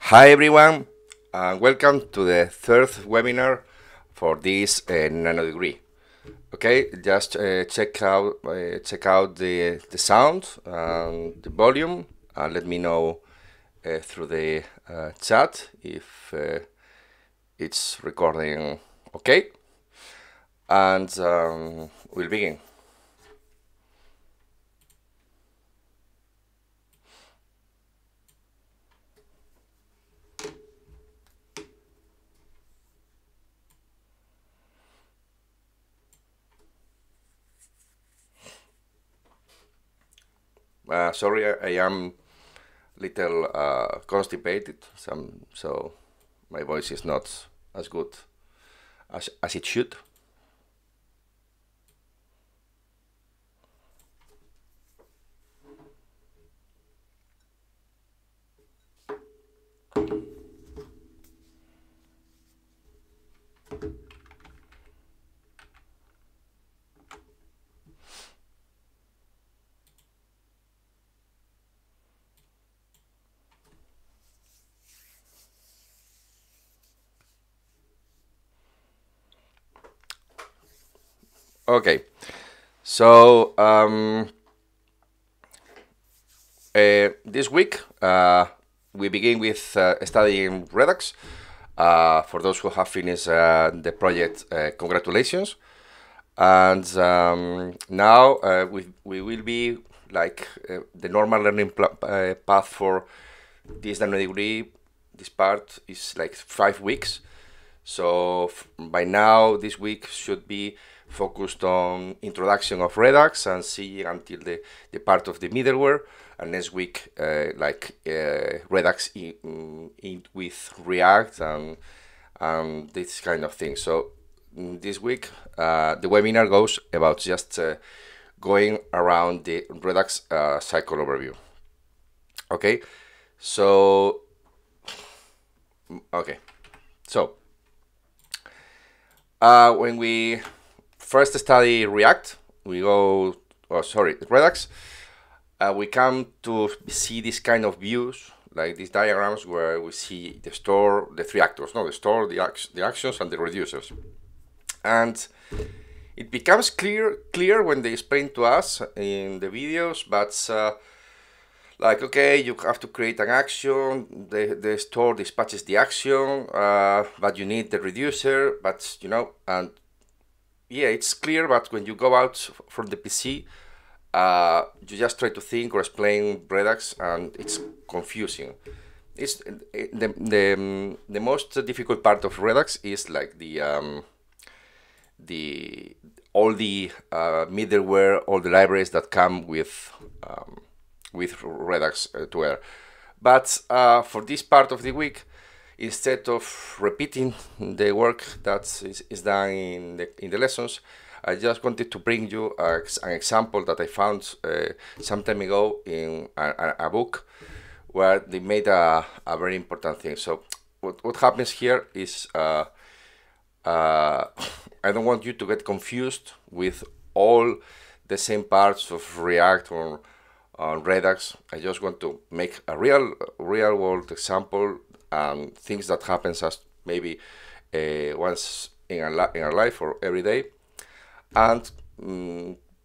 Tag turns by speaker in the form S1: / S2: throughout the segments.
S1: Hi everyone, and welcome to the third webinar for this nano degree. Okay, just check out the sound and the volume, and let me know through the chat if it's recording okay, and we'll begin. Sorry, I am little constipated, so my voice is not as good as it should. Okay, so this week we begin with studying Redux. For those who have finished the project, congratulations. And now we will be like the normal learning path for this nano degree. This part is like 5 weeks. So by now, this week should be focused on introduction of Redux and see until the part of the middleware. And next week, Redux with React and this kind of thing. So this week, the webinar goes about just going around the Redux cycle overview. Okay, so when we first study React, Redux, we come to see this kind of views, like these diagrams where we see the store, the three actors, the store, the actions, and the reducers. And it becomes clear when they explain to us in the videos, but like, okay, you have to create an action, the store dispatches the action, but you need the reducer, but and yeah, it's clear, but when you go out from the PC, you just try to think or explain Redux, and it's confusing. It's the most difficult part of Redux is like all the middleware, all the libraries that come with Redux together. But for this part of the week, instead of repeating the work that is done in the lessons, I just wanted to bring you an example that I found some time ago in a book where they made a very important thing. So what happens here is I don't want you to get confused with all the same parts of React or Redux. I just want to make a real world example and things that happens as maybe once in our life or every day, and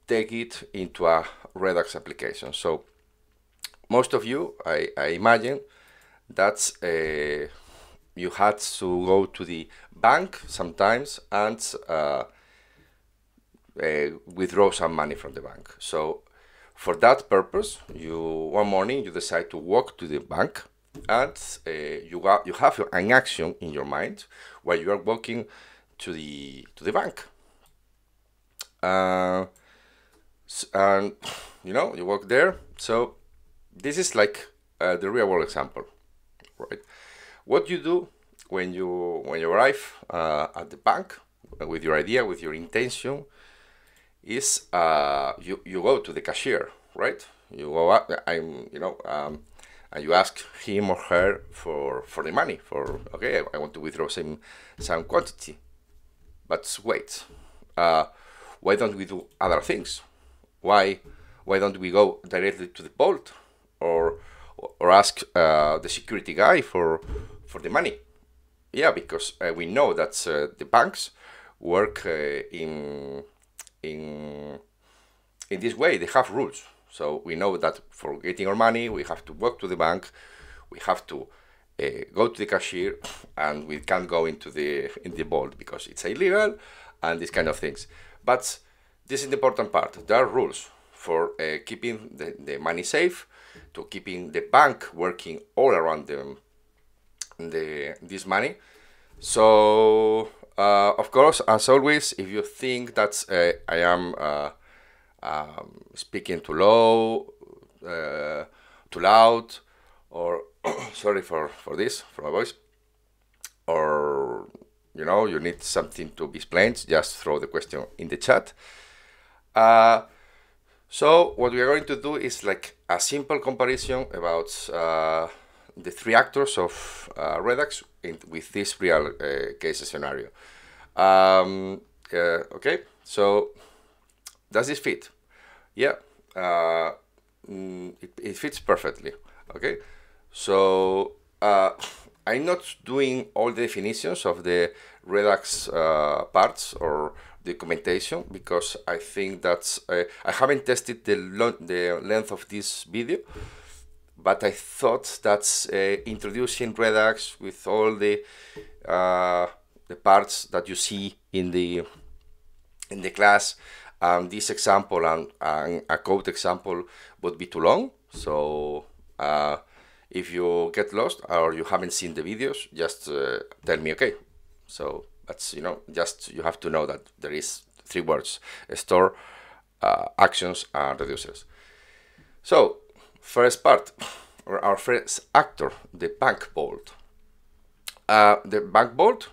S1: take it into a Redux application. So most of you, I imagine, that you had to go to the bank sometimes and withdraw some money from the bank. So for that purpose, one morning you decide to walk to the bank, and you have an action in your mind while you are walking to the bank. And you walk there. So this is like the real world example, right? What you do when you arrive at the bank with your idea, with your intention, is you go to the cashier, right? You go up, and you ask him or her for the money. Okay, I want to withdraw some quantity. But wait, why don't we do other things? Why don't we go directly to the vault, or or ask the security guy for the money. Yeah, because we know that the banks work in this way. They have rules. So we know that for getting our money, we have to walk to the bank, we have to go to the cashier, and we can't go into the vault because it's illegal and these kind of things. But this is the important part. There are rules for keeping the money safe, to keeping the bank working all around this money. So of course, as always, if you think that I am speaking too low, too loud, or sorry for this, for my voice, or you need something to be explained, just throw the question in the chat. So what we are going to do is like a simple comparison about the three actors of Redux with this real case scenario. Okay, so does this fit? Yeah, it fits perfectly. Okay, so I'm not doing all the definitions of the Redux parts or documentation because I think that's I haven't tested the length of this video, but I thought that introducing Redux with all the parts that you see in the class, this example and a code example would be too long. So if you get lost or you haven't seen the videos, just tell me. Okay, so that's just you have to know that there is three words: store, actions, and reducers. So first part, or our first actor, the bank vault. The bank vault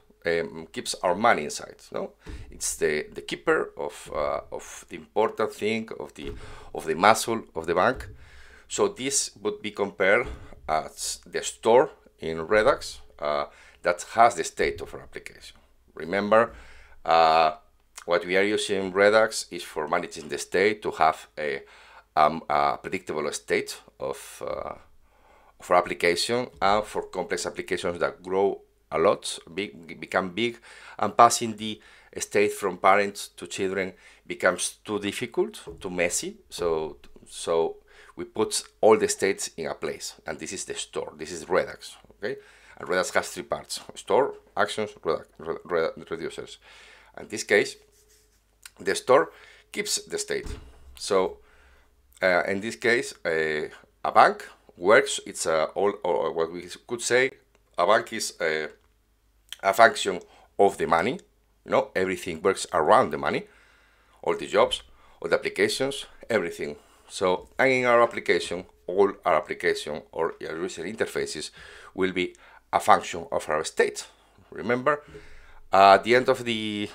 S1: keeps our money inside. No, it's the keeper of the important thing, of the muscle of the bank. So this would be compared as the store in Redux that has the state of our application. Remember, what we are using Redux is for managing the state, to have a predictable state of our application, and for complex applications that grow a lot, become big, and passing the state from parents to children becomes too difficult, too messy. So we put all the states in a place, and this is the store. This is Redux. Okay, and Redux has three parts: store, actions, reducers. In this case, the store keeps the state. So in this case, a bank works. It's or what we could say, a bank is a function of the money. Everything works around the money, all the jobs, all the applications, everything. So, and in our application, all our application or user interfaces will be a function of our state. Remember, at the end of these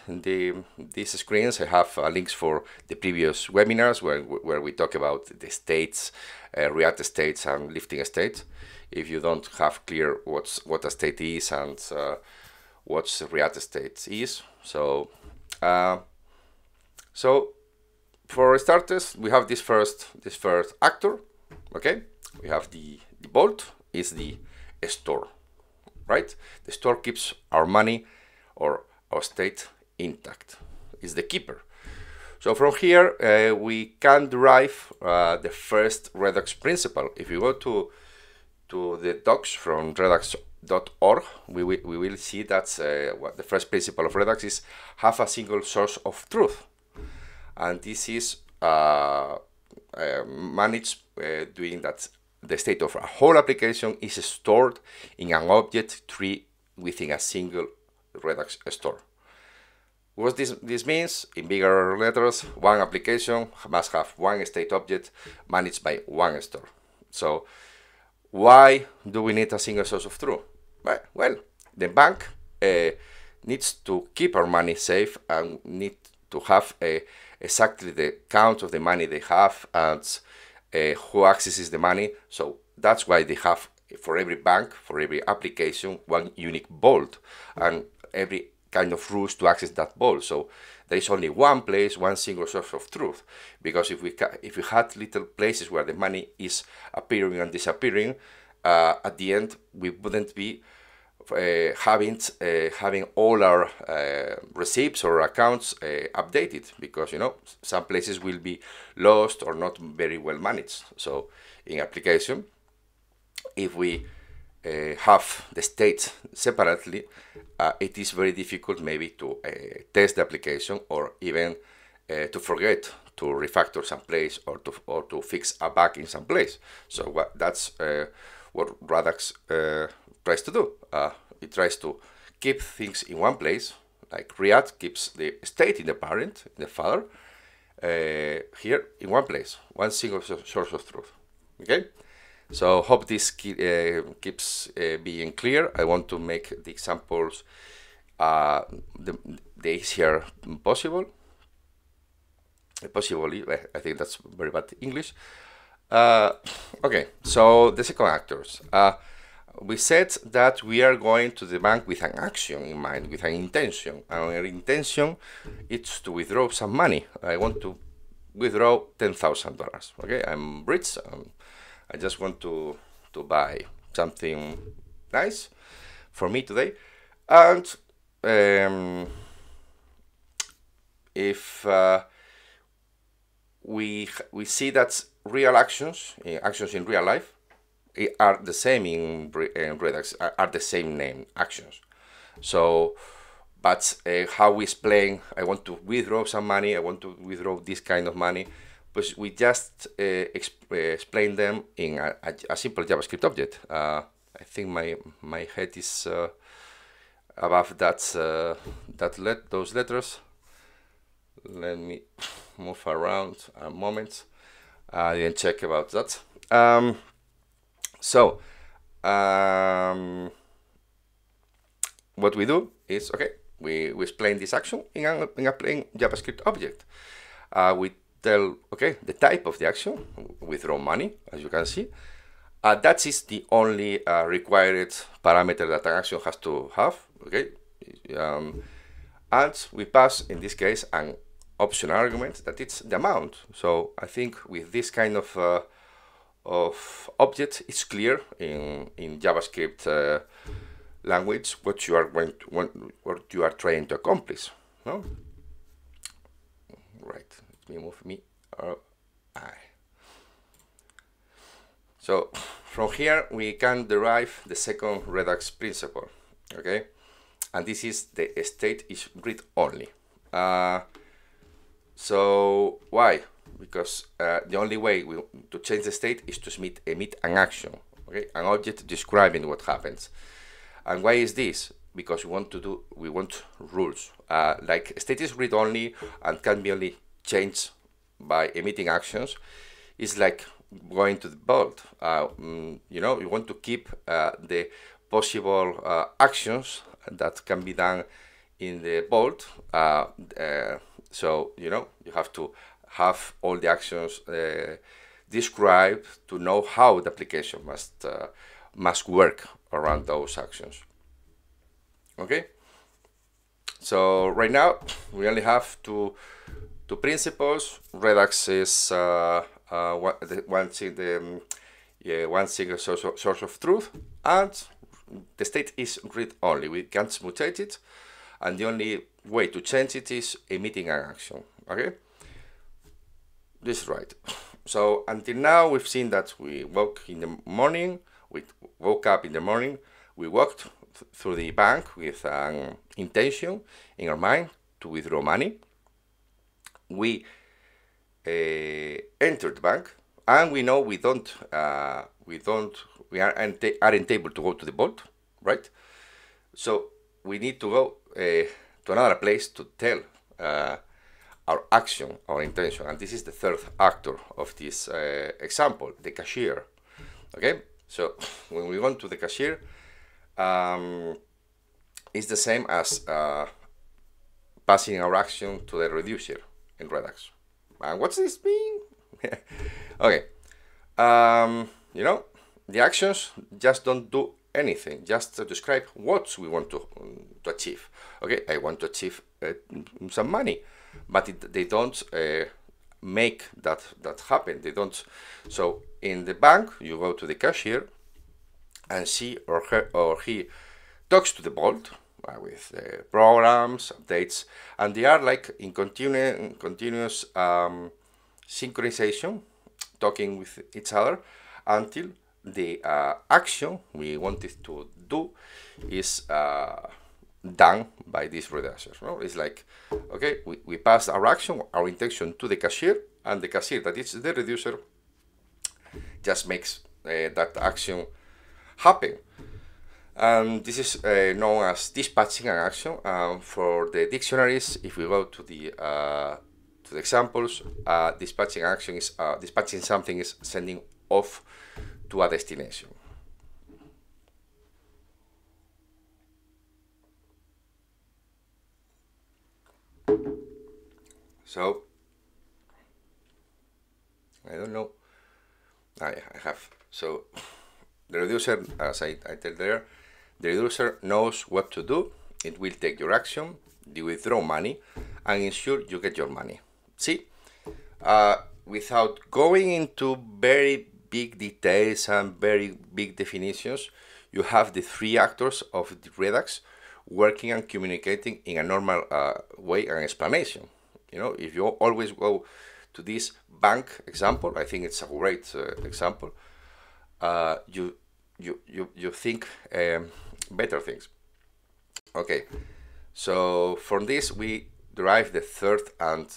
S1: screens, I have links for the previous webinars where we talk about the states, React states and lifting states. If you don't have clear what a state is and what React state is, so for starters, we have this first actor. Okay, we have the vault is the store, right? The store keeps our money or our state intact. Is the keeper. So from here we can derive the first Redux principle. If you go to the docs from redux.org, we will see that what the first principle of Redux is: have a single source of truth. And this is managed doing that the state of a whole application is stored in an object tree within a single Redux store. What this means, in bigger letters, one application must have one state object managed by one store. So why do we need a single source of truth? Well, the bank needs to keep our money safe and need to have exactly the count of the money they have and who accesses the money. So that's why they have, for every bank, for every application, one unique vault, and every kind of rules to access that vault. So there is only one place, one single source of truth. Because if we had little places where the money is appearing and disappearing, at the end we wouldn't be having all our receipts or accounts updated, because some places will be lost or not very well managed. So in application, if we have the state separately, it is very difficult maybe to test the application, or even to forget to refactor some place, or to fix a bug in some place. So that's what Redux tries to do. It tries to keep things in one place, like React keeps the state in the parent, in the father, here in one place, one single source of truth. Okay, so hope this keeps being clear. I want to make the examples the easier possible. Possibly, I think that's very bad English. Okay, so the second actors. We said that we are going to the bank with an action in mind, with an intention. Our intention is to withdraw some money. I want to withdraw $10,000. Okay, I'm rich. I just want to buy something nice for me today. And if we see that real actions in real life are the same in Redux, are the same name, actions. So, but how we explain, I want to withdraw some money, I want to withdraw this kind of money, but we just explain them in a simple JavaScript object. I think my head is above those letters. Let me move around a moment. I didn't check about that. What we do is, okay, we explain this action in a plain JavaScript object. We tell, okay, the type of the action, withdraw money, as you can see. That is the only required parameter that an action has to have, okay? And we pass, in this case, an optional argument that it's the amount. So I think with this kind of object, it's clear in JavaScript language what you are trying to accomplish. No? Right. Let me move me. So from here we can derive the second Redux principle. Okay, and this is the state is read only. So why? Because the only way to change the state is to emit an action, okay, an object describing what happens. And why is this? Because we want rules. Like state is read only and can be only changed by emitting actions. It's like going to the vault. You want to keep the possible actions that can be done in the vault. So you have to have all the actions described to know how the application must work around those actions. Okay. So right now we only have two principles. Redux is one single source of truth, and the state is read only. We can't mutate it, and the only way to change it is emitting an action. Okay, this is right. So until now we've seen that we woke in the morning, we woke up in the morning, we walked through the bank with an intention in our mind to withdraw money. We entered the bank, and we know we aren't able to go to the vault, right? So we need to go to another place to tell our action, our intention, and this is the third actor of this example, the cashier. Okay, so when we go to the cashier, it's the same as passing our action to the reducer in Redux. And what's this mean? Okay, the actions just don't do anything, just to describe what we want to achieve. Okay, I want to achieve some money, but they don't make that happen. They don't. So in the bank, you go to the cashier, and she or he talks to the Bolt with programs, updates, and they are like in continuous synchronization, talking with each other until the action we wanted to do is done by this reducer. No? It's like, okay, we pass our action, our intention to the cashier, and the cashier, that is the reducer, just makes that action happen. And this is known as dispatching an action. For the dictionaries, if we go to the examples, dispatching action is dispatching something is sending off to a destination. So I don't know. I have. So the reducer, as I tell there, the reducer knows what to do. It will take your action, you withdraw money, and ensure you get your money. See, without going into very big details and very big definitions, you have the three actors of the Redux working and communicating in a normal way and explanation. You know, if you always go to this bank example, I think it's a great example. You think better things. Okay, so from this we derive the third and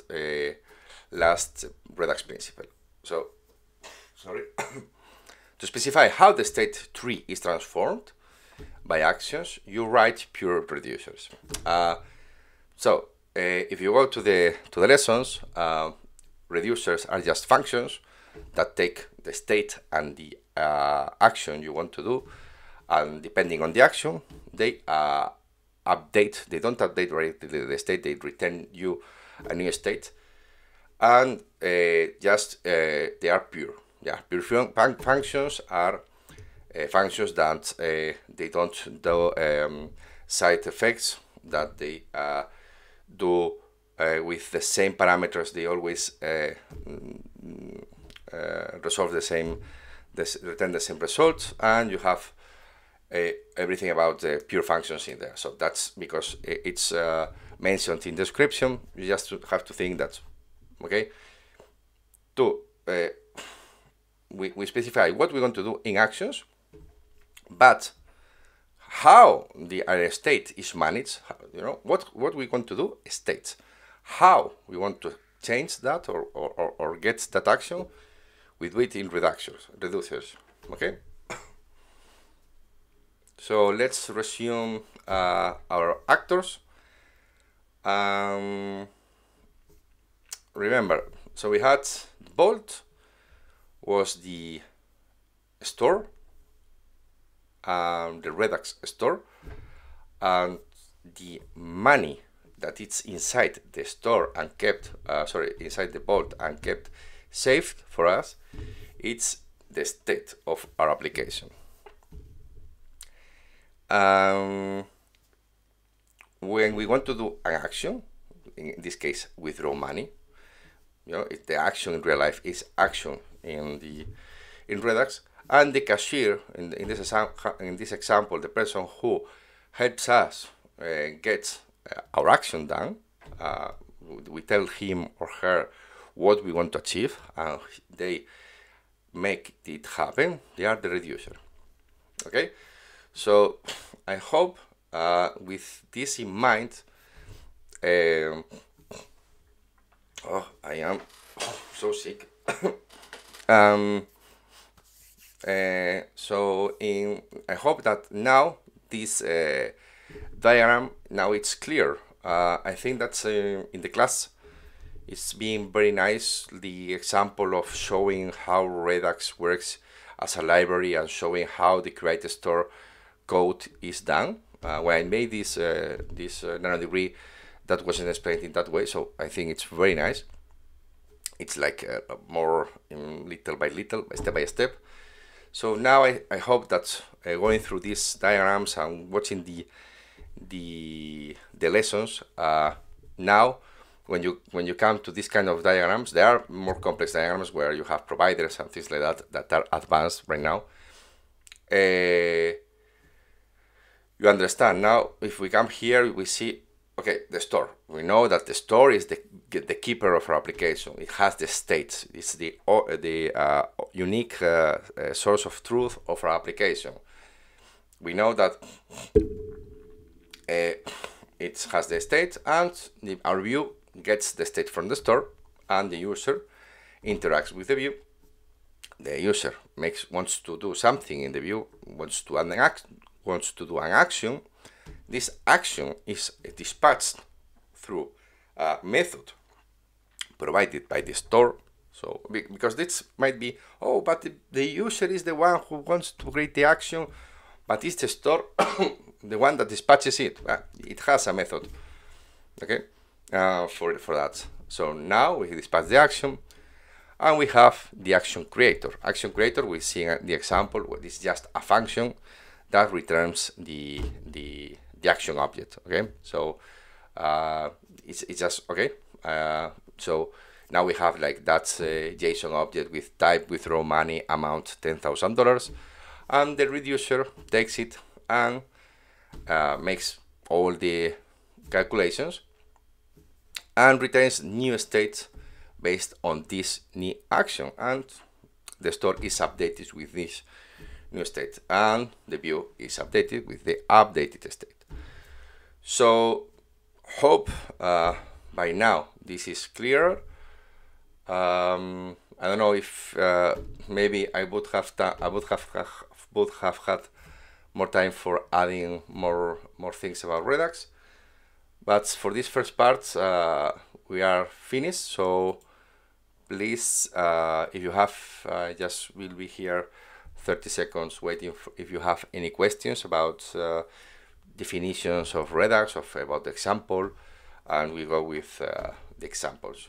S1: last Redux principle. So, sorry, to specify how the state tree is transformed by actions, you write pure reducers. If you go to the lessons, reducers are just functions that take the state and the action you want to do, and depending on the action, they update. They don't update directly the state. They return you a new state, and they are pure. Yeah, pure functions are functions that they don't do side effects, that they do with the same parameters. They always resolve the same, return the same results, and you have everything about the pure functions in there. So that's because it's mentioned in the description. You just have to think that, okay, we specify what we're going to do in actions, but how the state is managed, you know, what we're going to do, state, how we want to change that or get that action, we do it in reducers, okay? So let's resume our actors. Remember, so we had Bolt was the store, the Redux store, and the money that it's inside the store and kept, inside the Bolt and kept saved for us, it's the state of our application. When we want to do an action, in this case withdraw money, you know, if the action in real life is action in Redux, and the cashier in this example, the person who helps us get our action done, we tell him or her what we want to achieve, and they make it happen. They are the reducer. Okay, so I hope with this in mind, I am so sick. I hope that now this diagram, now it's clear. I think that's in the class it's been very nice, the example of showing how Redux works as a library and showing how the create store code is done. When I made this nano degree, that wasn't explained in that way, so I think it's very nice. It's like more little by little, step by step. So now I hope that going through these diagrams and watching the lessons, now when you come to this kind of diagrams, there are more complex diagrams where you have providers and things like that are advanced right now. You understand now. If we come here, we see, okay, the store. We know that the store is the keeper of our application. It has the states. It's the unique source of truth of our application. We know that it has the state, and our view gets the state from the store, and the user interacts with the view. The user wants to do something in the view, wants to do an action. This action is dispatched through a method provided by the store. So because this might be, oh, but the user is the one who wants to create the action, but it's the store the one that dispatches it. It has a method, okay, for that. So now we dispatch the action, and we have the action creator. Action creator, we see the example where it's just a function that returns the action object. Okay, so it's just okay. So now we have like that's a JSON object with type withdraw money amount $10,000, and the reducer takes it and makes all the calculations and returns new states based on this new action, and the store is updated with this new state, and the view is updated with the updated state. So hope by now this is clear. I don't know if maybe I would have had more time for adding more things about Redux, but for this first part we are finished. So please, if you have, just will be here 30 seconds waiting if you have any questions about definitions of Redux, about the example, and we go with the examples.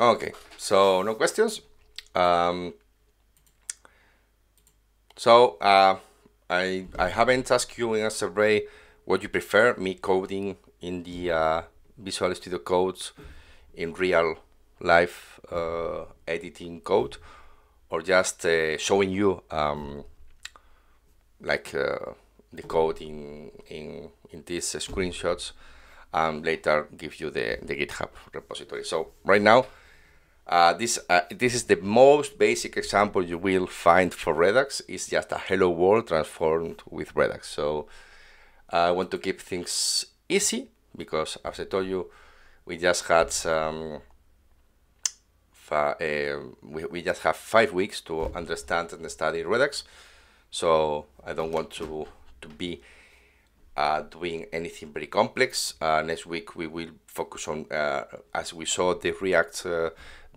S1: Okay, so no questions. I haven't asked you in a survey what you prefer, me coding in the Visual Studio codes in real life editing code, or just showing you like the code in these screenshots, and later give you the GitHub repository. So right now, this is the most basic example you will find for Redux. It's just a hello world transformed with Redux. So I want to keep things easy because, as I told you, we just had we just have 5 weeks to understand and study Redux. So I don't want to be doing anything very complex. Next week we will focus on, as we saw, the React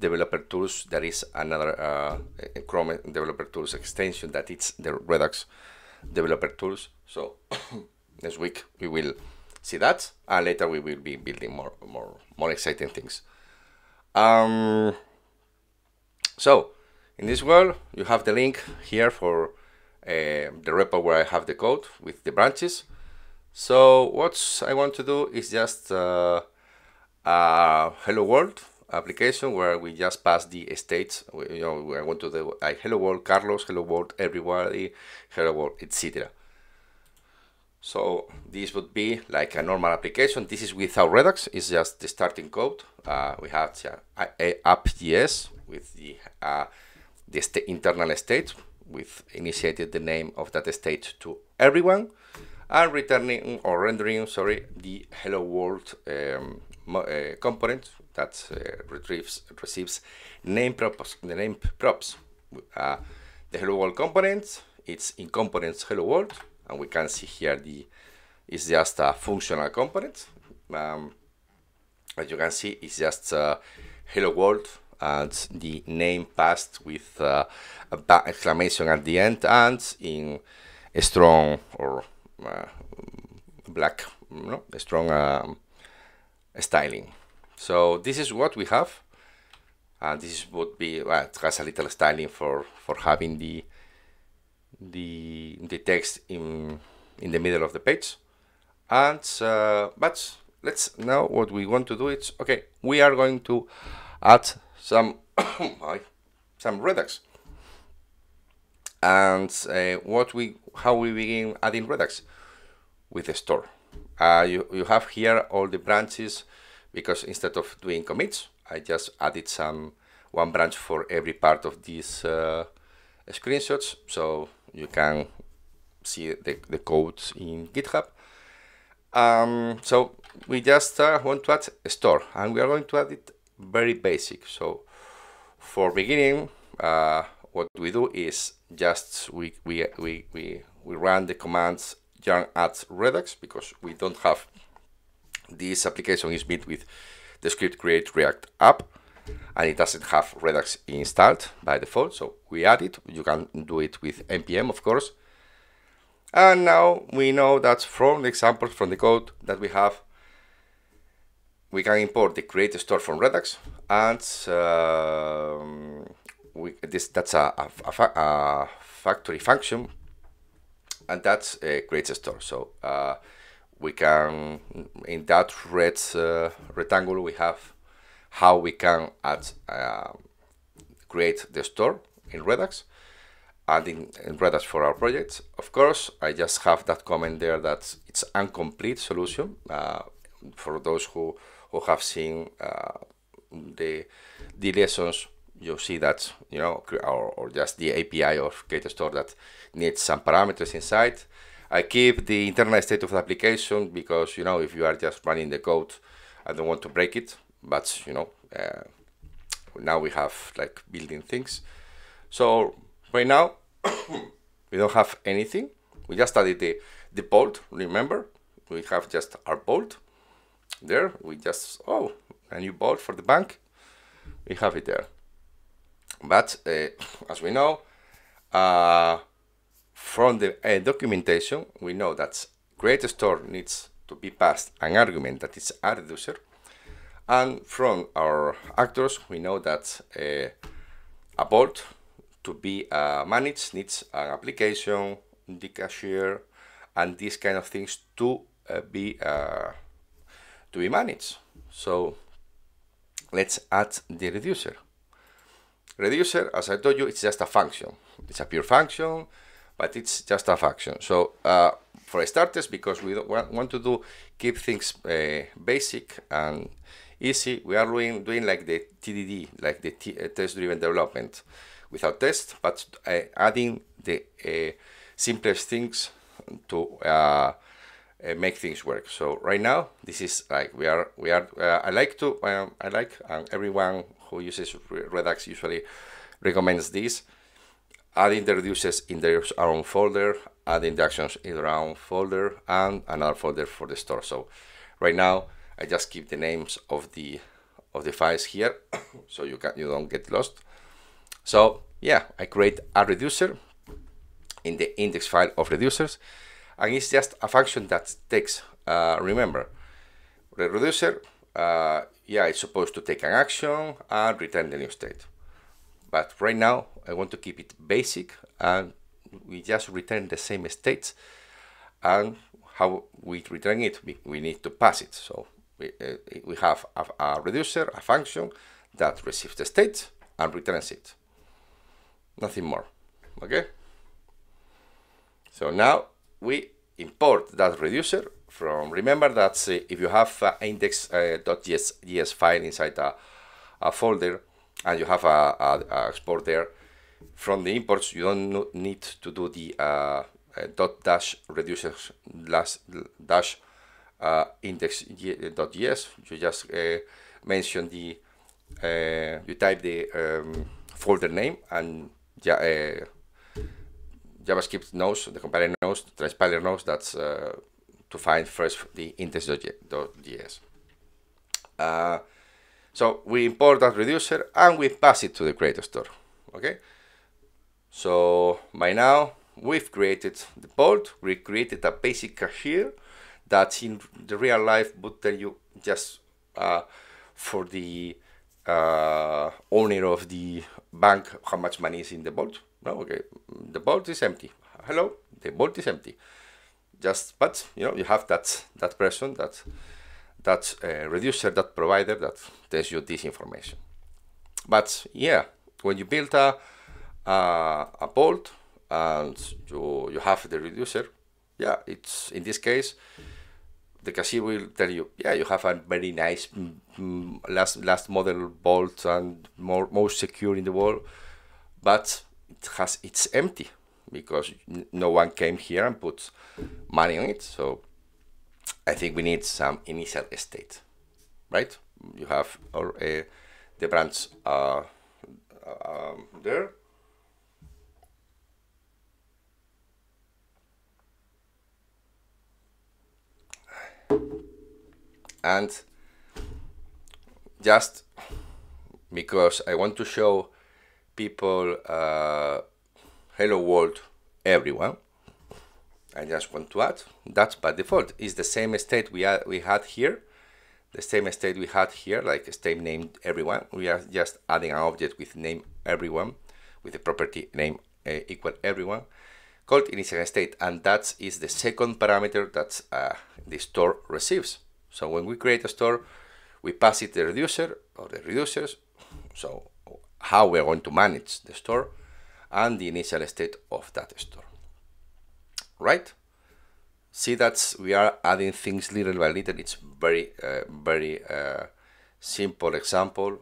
S1: developer tools. There is another Chrome developer tools extension that it's the Redux developer tools. So next week we will see that, and later we will be building more exciting things. So in this world, you have the link here for the repo where I have the code with the branches. So what I want to do is just hello world application where we just pass the states. We want to do like hello world Carlos, hello world everybody, hello world, etc. So this would be like a normal application. This is without Redux. It's just the starting code. We have app.js with the internal state. We've initiated the name of that state to everyone, and returning or rendering, sorry, the hello world component that receives name props. The name props. The hello world component. It's in components hello world. And we can see here it's just a functional component. As you can see, it's just hello world and the name passed with a exclamation at the end and in a strong or black, a strong styling. So this is what we have. This would be it has a little styling for having the text in the middle of the page, and but let's now what we want to do is okay. We are going to add some some Redux, and how we begin adding Redux with the store. You have here all the branches because instead of doing commits, I just added one branch for every part of these screenshots, so you can see the codes in GitHub. So we just want to add a store, and we are going to add it very basic. So for beginning, what we do is just we run the commands yarn add Redux because we don't have this application is built with the script create React app, and it doesn't have Redux installed by default, so we add it. You can do it with npm, of course. And now we know that from the examples from the code that we have, we can import the create store from Redux, and that's a factory function, and that creates a store. So we can, in that red rectangle, we have how we can add create the store in Redux, adding in Redux for our project. Of course, I just have that comment there that it's incomplete solution. For those who have seen the lessons, you'll see that, or just the API of Create Store that needs some parameters inside. I keep the internal state of the application because, if you are just running the code, I don't want to break it. But now we have like building things. So right now we don't have anything. We just added the bolt. Remember, we have just our bolt there. We just a new bolt for the bank. We have it there. But as we know, from the documentation, we know that create store needs to be passed an argument that is a reducer. And from our actors, we know that a bolt to be managed needs an application, the cashier, and these kind of things to be managed. So let's add the reducer. Reducer, as I told you, it's just a function. It's a pure function, but it's just a function. So for starters, because we don't want to keep things basic and easy, we are doing like the TDD, like the test-driven development without test, but adding the simplest things to make things work. So right now, this is like I like everyone who uses Redux usually recommends this, adding the reducers in their own folder, adding the actions in their own folder, and another folder for the store. So right now, I just keep the names of the files here, so you don't get lost. So yeah, I create a reducer in the index file of reducers, and it's just a function that takes. Remember, the reducer, it's supposed to take an action and return the new state. But right now, I want to keep it basic, and we just return the same states. And how we return it, we need to pass it. So we have a reducer, a function that receives the state and returns it. Nothing more. Okay? So now we import that reducer from, remember that if you have index.js file inside a folder and you have a export there, from the imports you don't need to do the dot dash reducer dash index.js. You just mention the you type the folder name, and JavaScript knows, the compiler knows, the transpiler knows that's to find first the index.js. So we import that reducer and we pass it to the creator store. Okay. So by now we've created the bolt. We created a basic cashier that in the real life would tell you just for the owner of the bank how much money is in the vault. No, okay, the vault is empty. Hello, the vault is empty. Just, but you know, you have that person, that reducer, that provider that tells you this information. But yeah, when you build a vault and you have the reducer, yeah, it's in this case the cashier will tell you, yeah, you have a very nice last model vault and most secure in the world, but it's empty because no one came here and put money on it. So I think we need some initial state, right? You have the branch there. And just because I want to show people hello world everyone, I just want to add that by default is the same state we had here, the same state we had here, like state named everyone. We are just adding an object with name everyone, with the property name equal everyone, called initial state, and that is the second parameter that the store receives. So when we create a store, we pass it the reducer or the reducers, so how we're going to manage the store and the initial state of that store, right? See that we are adding things little by little. It's very simple example.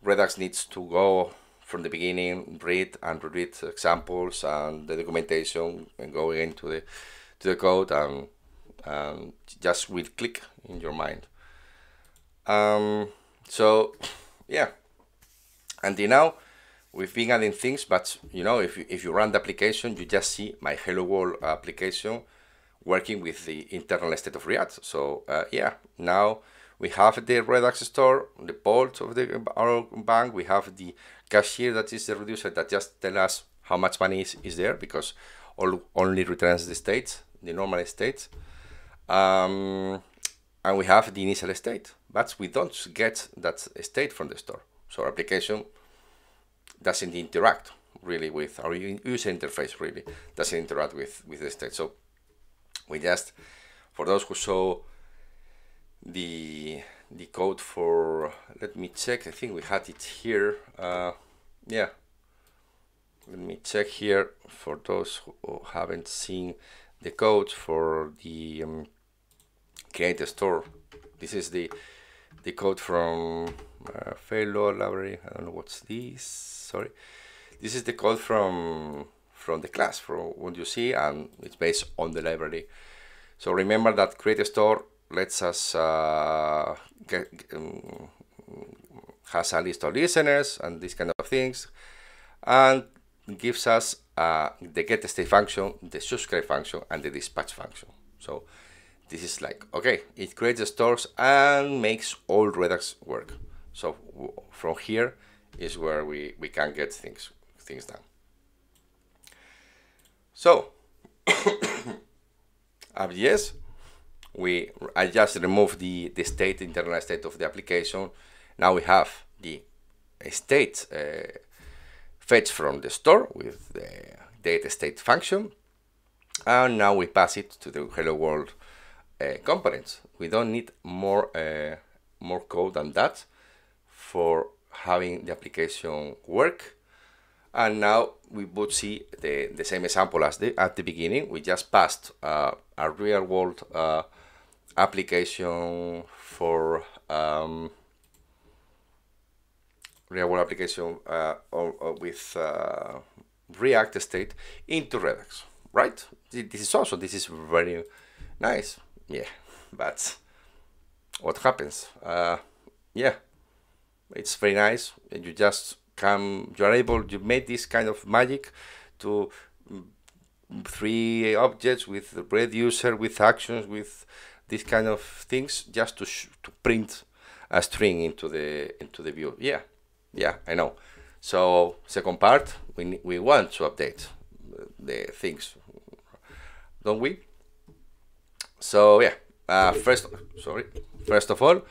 S1: Redux needs to go from the beginning, read and reread examples and the documentation, and go into the code and just will click in your mind. So yeah, until now we've been adding things, but you know, if you run the application, you just see my hello world application working with the internal state of React. So yeah, now we have the Redux store, the vault of our bank. We have the cashier, that is the reducer that just tell us how much money is there, because only returns the state, the normal state. And we have the initial state, but we don't get that state from the store. So our application doesn't interact really with our user interface, really doesn't interact with the state. So we just, for those who saw the code for, let me check, I think we had it here. Yeah, let me check here for those who haven't seen the code for the create a store. This is the code from Failure library. I don't know what's this. Sorry, this is the code from the class, from what you see, and it's based on the library. So remember that create a store lets us has a list of listeners and these kind of things, and gives us the get state function, the subscribe function, and the dispatch function. So this is like, okay, it creates the stores and makes all Redux work. So from here is where we can get things done. So yes, I just removed the state, internal state of the application. Now we have the state fetched from the store with the data state function, and now we pass it to the hello world components. We don't need more code than that for having the application work. And now we would see the same example as at the beginning. We just passed a real world application for with React state into Redux, right? This is awesome. This is very nice. Yeah, but what happens? Yeah, it's very nice. And you just you made this kind of magic to 3 objects with red user, with actions, with these kind of things, just to print a string into the view. Yeah, I know. So second part, we want to update the things, don't we? So yeah, first of all,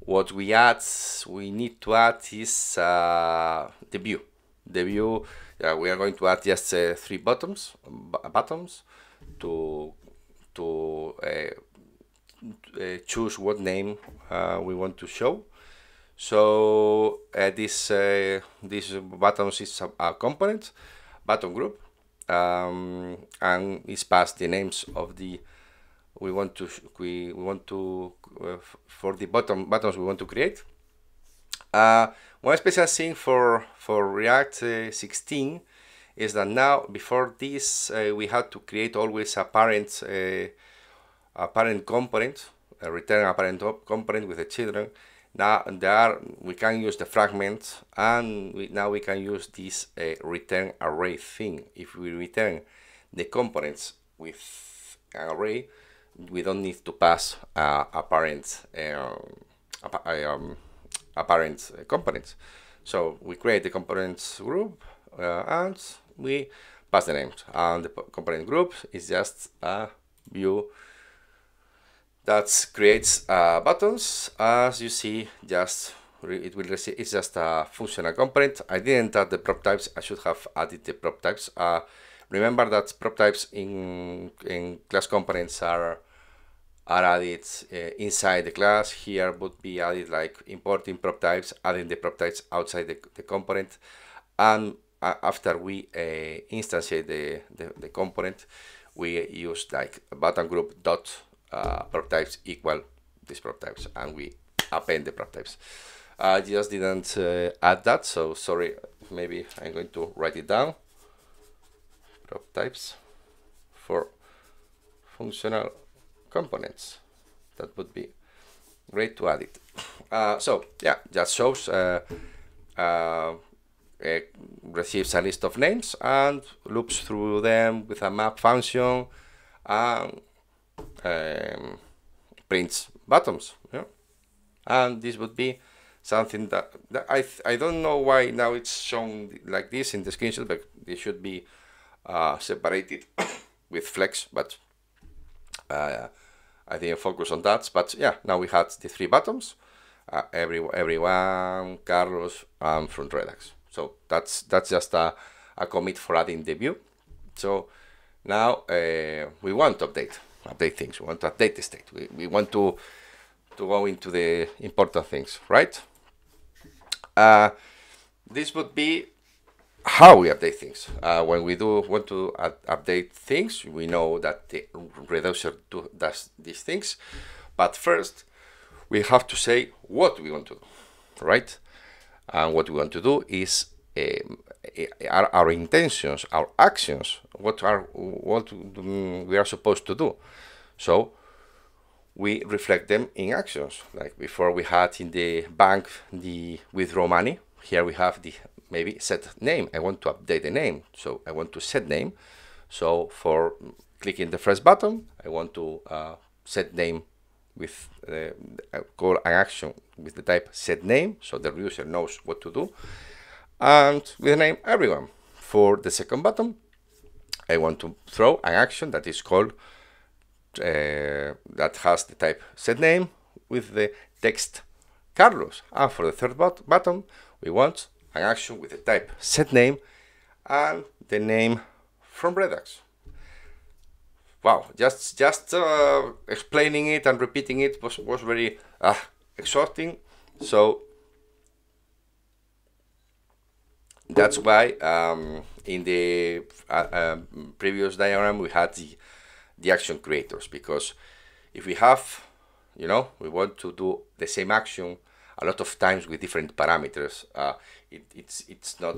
S1: what we need to add is the view. The view, we are going to add just 3 buttons to choose what name we want to show. So this buttons is a component, button group, and is passed the names of the we want to for the buttons we want to create. One special thing for React 16 is that now, before this, we had to create always a parent component, return a parent component with the children. Now we can use the fragment, and now we can use this return array thing. If we return the components with an array, we don't need to pass a parent component. So we create the components group and we pass the names. And the component group is just a view that creates buttons. As you see, it's just a functional component. I didn't add the prop types. I should have added the prop types. Remember that prop types in class components are added inside the class. Here would be added like importing prop types, adding the prop types outside the component, and after we instantiate the component, we use like button group dot prop types equal these prop types, and we append the prop types. I just didn't add that, so sorry. Maybe I'm going to write it down. Prop types for functional components. That would be great to add it. So yeah, just shows receives a list of names and loops through them with a map function and prints buttons. Yeah? And this would be something that I don't know why now it's shown like this in the screenshot, but it should be separated with flex, but I didn't focus on that. But yeah, now we had the 3 buttons, everyone, Carlos, and from Redux. So that's just a commit for adding the view. So now we want to update things. We want to update the state. We want to go into the important things, right? This would be how we update things. When we do want to update things, we know that the reducer does these things, but first we have to say what we want to do, right? And what we want to do is our intentions, our actions, what we are supposed to do. So we reflect them in actions. Like before, we had in the bank the withdraw money. Here we have the maybe set name. I want to update the name, so I want to set name. So for clicking the first button, I want to set name with call an action with the type set name, so the user knows what to do, and with the name everyone. For the second button, I want to throw an action that is called that has the type set name with the text Carlos. And for the third button, we want an action with the type set name and the name from Redux. Wow, just explaining it and repeating it was very exhausting. So That's why in the previous diagram we had the action creators, because if we have, you know, we want to do the same action a lot of times with different parameters, it's not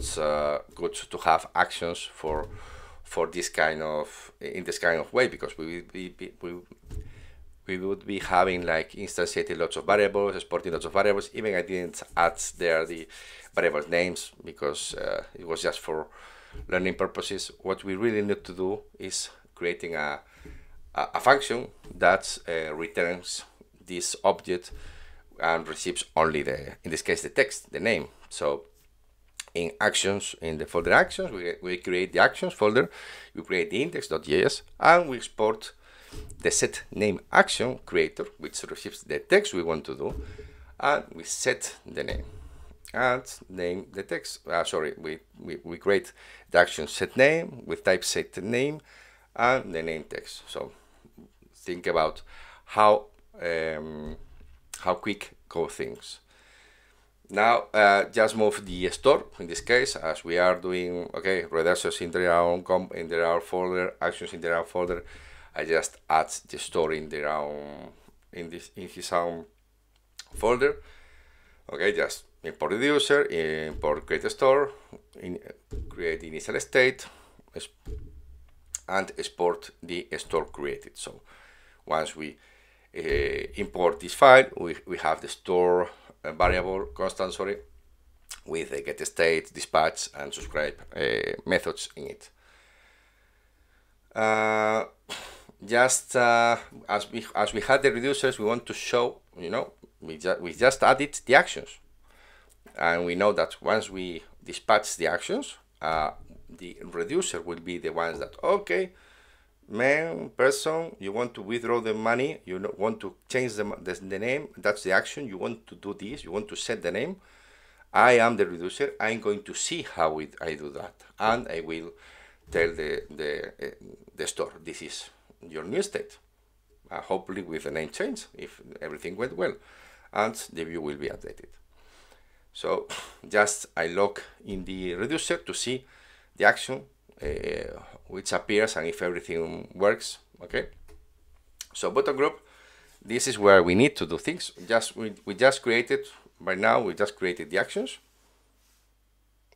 S1: good to have actions for this kind of, in this kind of way, because we would be having like instantiated lots of variables, exporting lots of variables. Even I didn't add there the variable names because it was just for learning purposes. What we really need to do is creating a function that returns this object and receives only in this case, the text, the name. So in actions, in the folder actions, we create the actions folder, we create the index.js, and we export the set name action creator, which receives the text we want to do, and we set the name and name the text. We create the action set name with type set name and the name text. So think about how quick go things. Now just move the store in this case, as we are doing. Okay, reducers in their own folder, actions in their own folder. I just add the store in their own, in his own folder. Okay, just import reducer, import create store, create initial state, and export the store created. So once we import this file, we have the store variable constant, with the get state, dispatch, and subscribe methods in it. Just as we had the reducers, we want to show, you know, we just added the actions, and we know that once we dispatch the actions, the reducer will be the ones that, okay, man, person, you want to withdraw the money, you want to change the name, that's the action, you want to do this, you want to set the name. I am the reducer, I'm going to see how I do that, and I will tell the store, this is your new state, hopefully with the name change if everything went well, and the view will be updated. So just I log in the reducer to see the action which appears and if everything works. Okay, so button group, this is where we need to do things. We just created, right now we just created the actions.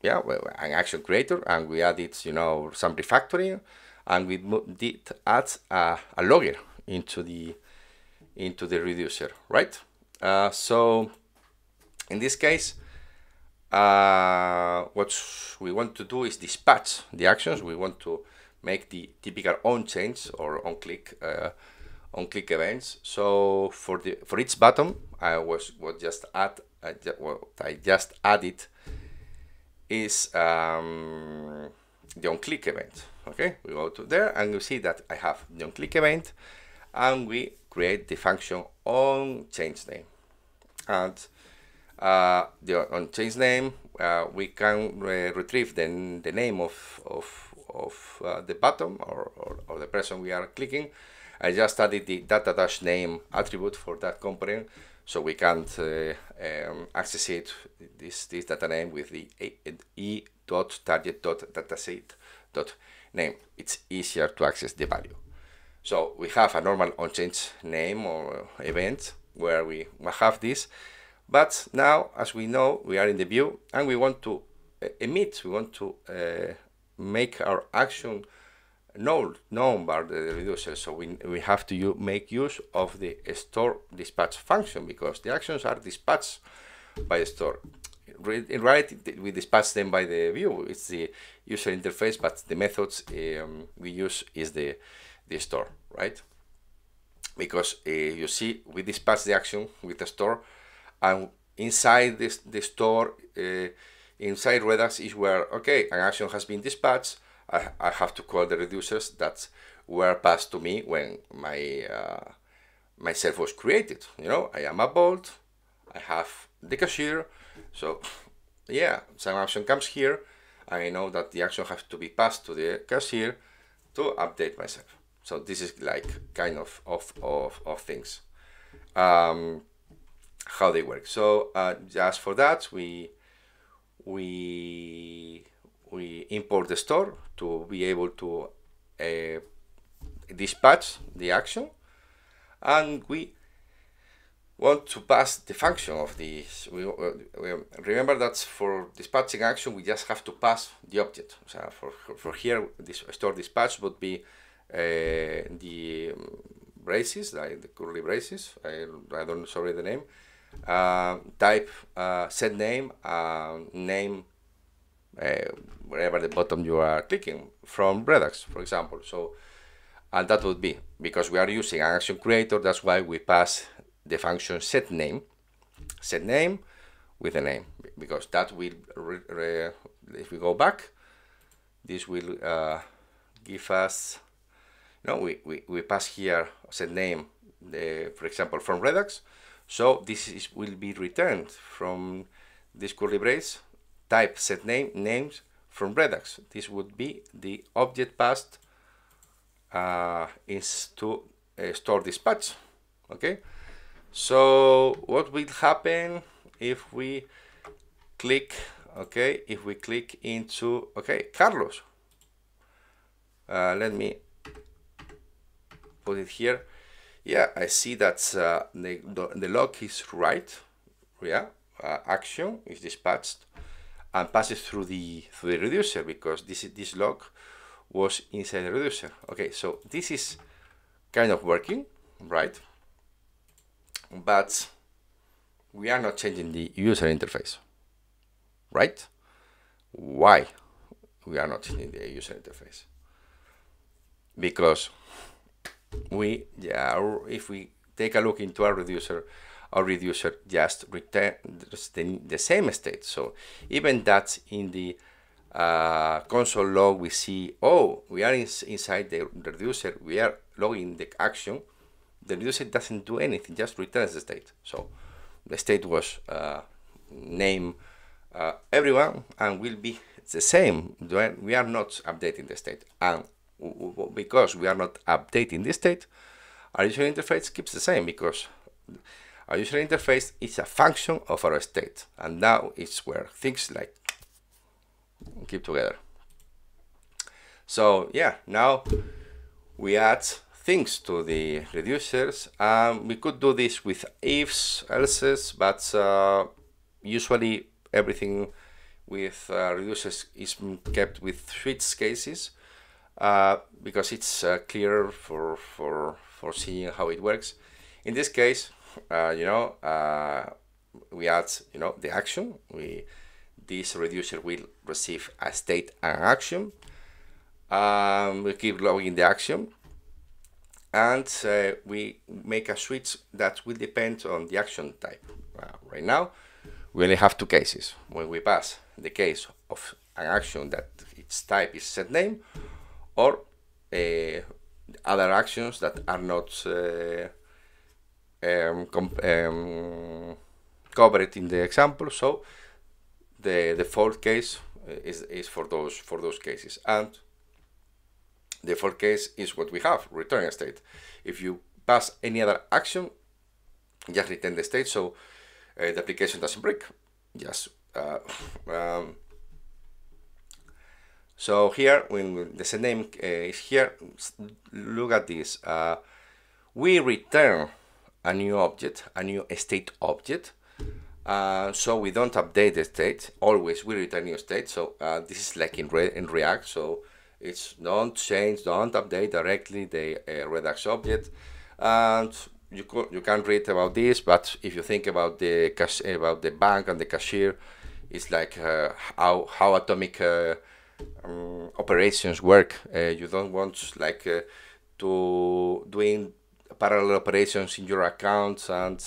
S1: Yeah, well, an action creator, and we added, you know, some refactoring, and we did add a logger into the reducer, right? So in this case, what we want to do is dispatch the actions. We want to make the typical on change or on click events. So for each button, what I just added is the on click event. Okay, we go to there and you see that I have the on click event, and we create the function on change name. And the on change name, we can retrieve the name of the button or the person we are clicking. I just added the data-name attribute for that component, so we can't access it, this data name, with the e.target.dataset.name. It's easier to access the value. So we have a normal on-change name or event where we have this, but now, as we know, we are in the view and we want to emit, we want to make our action known by the reducer. So we have to make use of the store dispatch function, because the actions are dispatched by the store. Right, we dispatch them by the view. It's the user interface, but the methods we use is the store, right? Because you see, we dispatch the action with the store, and inside the store, inside Redux is where, okay, an action has been dispatched. I have to call the reducers that were passed to me when myself was created. You know, I am a vault, I have the cashier. So yeah, some action comes here, and I know that the action has to be passed to the cashier to update myself. So this is like kind of things, how they work. So just for that, we we import the store to be able to dispatch the action, and we want to pass the function of this. We remember that for dispatching action we just have to pass the object. So for here, this store dispatch would be the braces, like the curly braces. I don't sorry the name. Type set name, name wherever the button you are clicking from Redux, for example. So, and that would be because we are using an action creator. That's why we pass the function set name with a name, because that will if we go back, this will give us, we pass here set name, for example, from Redux. So this will be returned from this curly brace, type set names from Redux. This would be the object passed is to store dispatch. Okay, so what will happen if we click? Okay, if we click into Carlos, let me put it here. Yeah, I see that the log is right. Yeah, action is dispatched and passes through the reducer, because this log was inside the reducer. Okay, so this is kind of working, right? But we are not changing the user interface, right? Why we are not changing the user interface? Because if we take a look into our reducer just returns the same state. So even that in the console log we see, oh, we are inside the reducer, we are logging the action, the reducer doesn't do anything, just returns the state. So the state was name everyone, and will be the same. We are not updating the state, and because we are not updating the state, our user interface keeps the same, because our user interface is a function of our state, and now it's where things like keep together. So yeah, now we add things to the reducers. We could do this with ifs, elses, but usually everything with reducers is kept with switch cases, because it's clearer for seeing how it works. In this case, we add the action. This reducer will receive a state and action. We keep logging the action, and we make a switch that will depend on the action type. Right now we only have two cases. When we pass the case of an action that its type is set name, or other actions that are not covered in the example. So the default case is for those cases, and the default case is what we have, return a state. If you pass any other action, just return the state, so the application doesn't break. Just so here, when the set name is here, look at this. We return a new object, a new state object. So we don't update the state. Always we return new state. So this is like in React. So it's don't change, don't update directly the Redux object. And you can read about this, but if you think about the bank and the cashier, it's like how atomic operations work. You don't want like to doing parallel operations in your accounts, and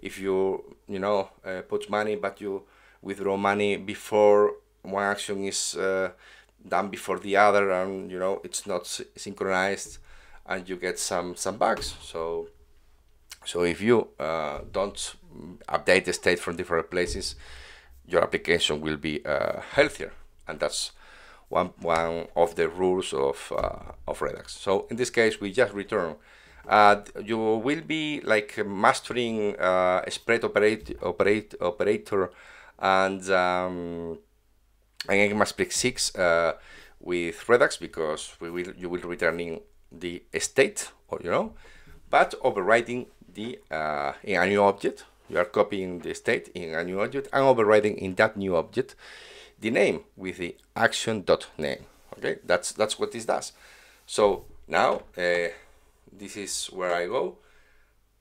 S1: if you put money but you withdraw money before one action is done before the other, and it's not synchronized, and you get some bugs. So if you don't update the state from different places, your application will be healthier, and that's one of the rules of Redux. So in this case, we just return. You will be like mastering a spread operator and I must pick 6 with Redux because you will returning the state, or but overriding the in a new object. You are copying the state in a new object and overriding in that new object the name with the action.name. Okay, that's what this does. So now this is where I go,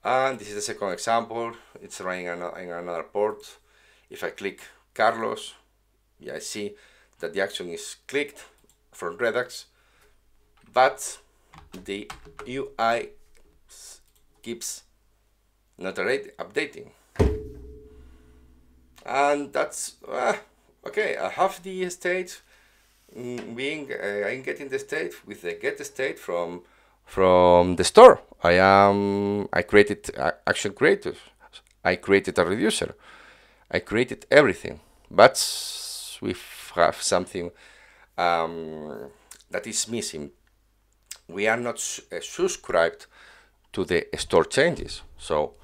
S1: and this is the second example. It's running in another port. If I click Carlos, yeah, I see that the action is clicked from Redux, but the UI keeps not updating, and that's okay. I have the state I'm getting the state with the get state from the store. I created action creators. I created a reducer. I created everything, but we have something that is missing. We are not subscribed to the store changes. So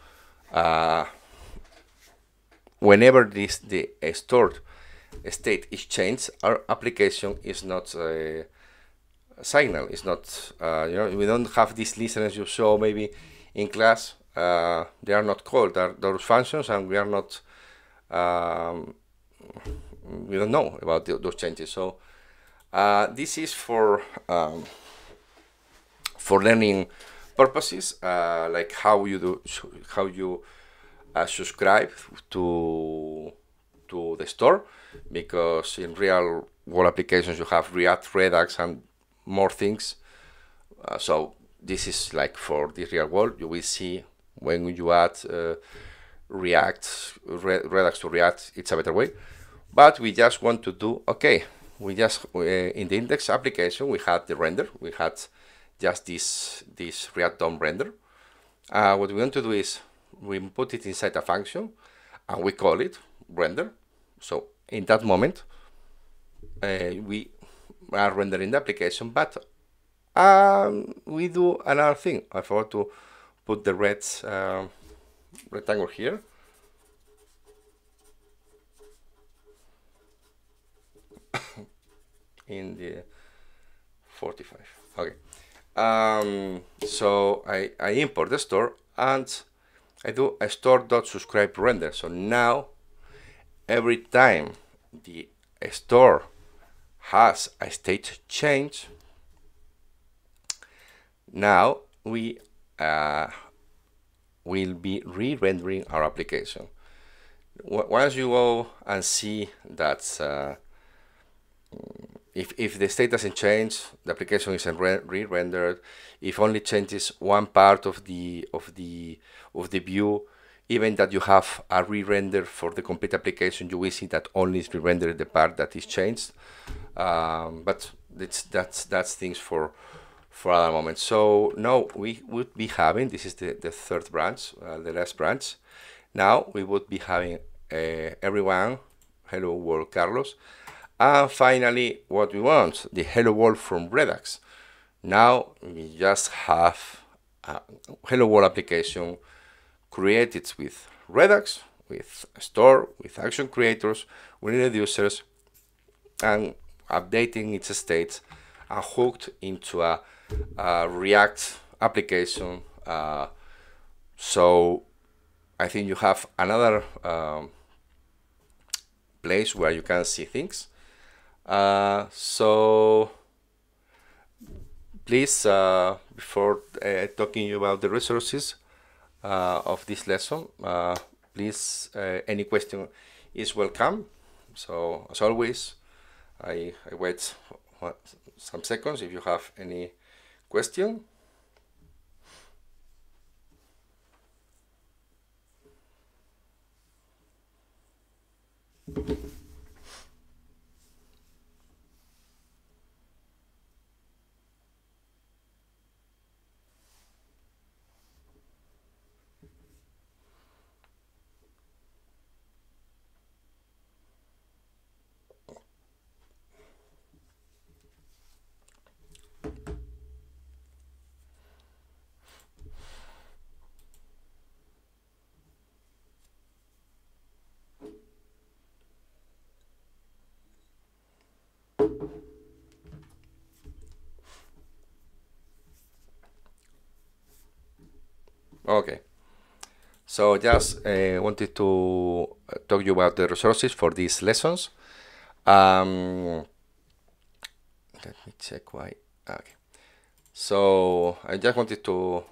S1: whenever the stored state is changed, our application is not signal. It's not we don't have these listeners you saw maybe in class. They are not called. Those functions, and we are not. We don't know about those changes. So this is for learning purposes, like how you subscribe to the store, because in real world applications you have React, Redux, and more things. So this is like for the real world. You will see when you add Redux to React, it's a better way. But we just want to do, okay, we just in the index application we had the render, we had just this React DOM render. What we want to do is we put it inside a function and we call it render. So in that moment we are rendering the application, but we do another thing. I forgot to put the red rectangle here. In the 45. Okay. So I import the store and I do a store.subscribe render. So now every time the store has a state change, now we will be re-rendering our application. Once you go and see that if the state doesn't change, the application isn't re-rendered. If only changes one part of the view, even that you have a re-render for the complete application, you will see that only is re-rendered the part that is changed. But that's things for other moments. So now we would be having, this is the third branch, the last branch. Now we would be having everyone, hello world Carlos. And finally, what we want, the hello world from Redux. Now we just have a hello world application created with Redux, with store, with action creators, with reducers, and updating its state and hooked into a React application. So I think you have another place where you can see things. So please, before talking about the resources of this lesson, please, any question is welcome. So as always, I wait some seconds if you have any question. Okay. So just wanted to talk you about the resources for these lessons. Let me check why. Okay. So I just wanted to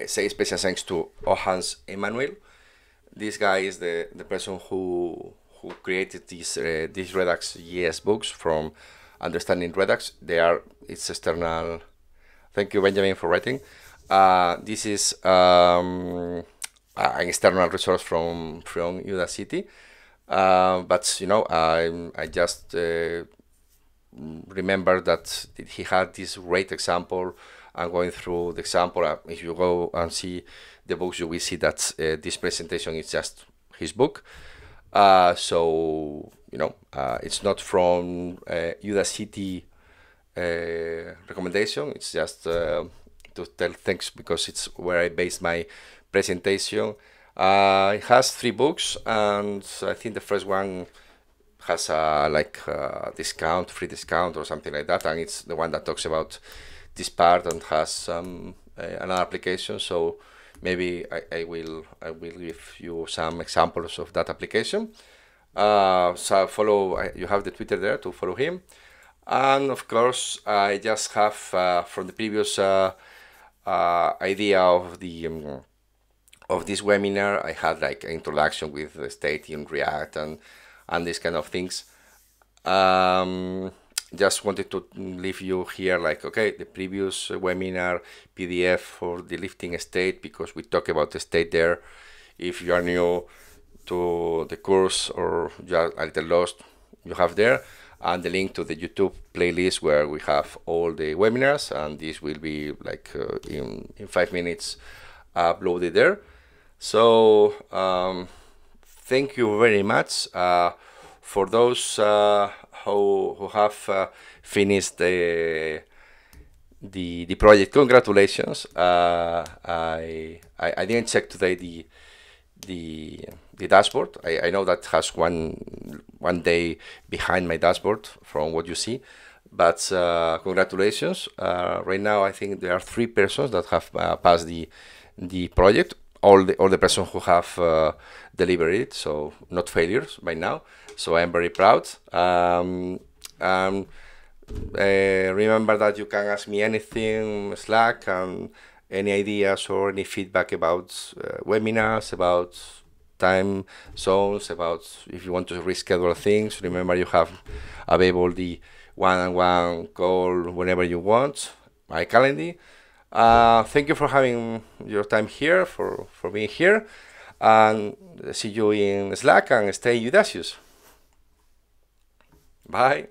S1: say special thanks to Ohans Emmanuel. This guy is the person who created these Redux JS books from Understanding Redux. It's external. Thank you, Benjamin, for writing. This is an external resource from Udacity. But you know, I just remember that he had this great example. I'm going through the example. If you go and see the books, you will see that this presentation is just his book. So you know, it's not from Udacity recommendation. It's just to tell thanks because it's where I based my presentation. It has 3 books, and I think the first one has a discount, free discount or something like that, and it's the one that talks about this part and has another application. So maybe I will give you some examples of that application. So follow. You have the Twitter there to follow him, and of course I just have from the previous idea of the of this webinar, I had like an introduction with the state in React and these kind of things. Just wanted to leave you here like, okay, the previous webinar PDF for the lifting state, because we talk about the state there. If you are new to the course or you are a little lost, you have there, and the link to the YouTube playlist where we have all the webinars, and this will be like in 5 minutes uploaded there. So thank you very much for those who have finished the project. Congratulations! I didn't check today the dashboard. I know that has one day behind my dashboard from what you see, but congratulations! Right now, I think there are 3 persons that have passed the project. All the persons who have delivered it, so not failures by now. So I'm very proud. Remember that you can ask me anything, Slack, and any ideas or any feedback about webinars, about time zones, about if you want to reschedule things. Remember, you have available the one-on-one call whenever you want, my calendar. Thank you for having your time here, for being here, and see you in Slack, and stay audacious. Bye.